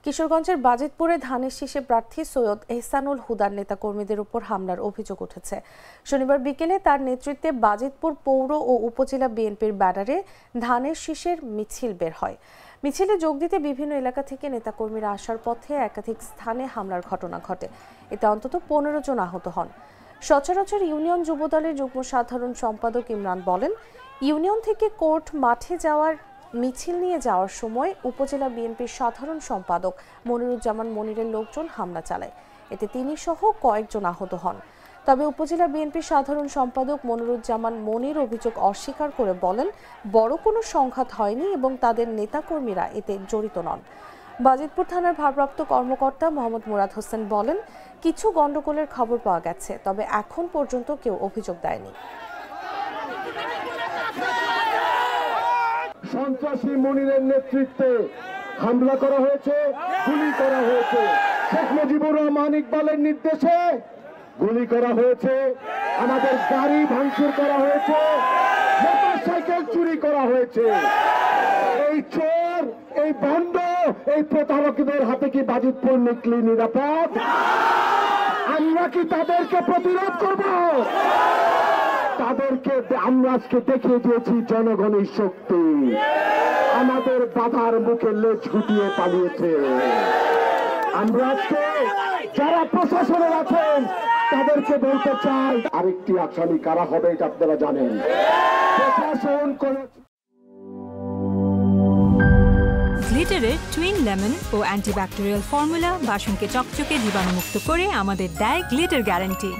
কিশোরগঞ্জের বাজিতপুরে ধানের শীষে প্রার্থী সৈয়দ এহসানুল হুদার নেতাকর্মীদের উপর হামলার অভিযোগ উঠেছে। শনিবার বিকেলে তার নেতৃত্বে বাজিতপুর পৌর ও উপজেলা বিএনপির ব্যানারে ধানের শীষের মিছিল বের হয়। মিছিলে যোগ দিতে বিভিন্ন এলাকা থেকে নেতাকর্মীরা আসার পথে একাধিক স্থানে হামলার ঘটনা ঘটে। এতে অন্তত 15 জন আহত হন। সচরাচর ইউনিয়ন যুবদলের যুগ্ম সাধারণ সম্পাদক ইমরান বলেন, ইউনিয়ন থেকে কোর্ট মাঠে যাওয়ার মিছিল নিয়ে যাওয়ার সময় উপজেলা বিএনপির সাধারণ সম্পাদক মনিরুজ্জামান মনিরের লোকজন হামলা চালায়। এতে তিনি সহ কয়েকজন আহত হন। তবে উপজেলা বিএনপির সাধারণ সম্পাদক মনিরুজ্জামান মনির অভিযোগ অস্বীকার করে বলেন, বড় কোনো সংঘাত হয়নি এবং তাদের নেতাকর্মীরা এতে জড়িত নন। বাজিতপুর থানার ভারপ্রাপ্ত কর্মকর্তা মোহাম্মদ মুরাদ হোসেন বলেন, কিছু গন্ডগোলের খবর পাওয়া গেছে, তবে এখন পর্যন্ত কেউ অভিযোগ দেয়নি। সন্ত্রাসী মনিরের নেতৃত্বে হামলা করা হয়েছে, গুলি করা হয়েছে। শেখ মুজিবুর রহমান ইকবালের নির্দেশে গুলি করা হয়েছে, আমাদের গাড়ি ভাঙচুর করা হয়েছে, মোটরসাইকেল চুরি করা হয়েছে। এই চোর, এই বন্ড, এই প্রতারকদের হাতে কি বাজিতপুর নিকলি নিরাপদ? আমরা কি তাদেরকে প্রতিরোধ করব? তাদেরকে আমরা আজকে দেখিয়ে দিয়েছি জনগণের শক্তি। আমাদের বাধার মুখে লেজ গুটিয়ে পালিয়েছে। আমরা আজকে যারা প্রশাসনে আছেন তাদেরকে বলতে চাই, আরেকটি আসামি কারা হবে এটা আপনারা জানেন। প্রশাসন গ্লিটারের টুইন লেমন ও অ্যান্টিব্যাকটেরিয়াল ফর্মুলা বাসনকে চকচকে জীবাণুমুক্ত করে আমাদের দেয় গ্লিটার গ্যারান্টি।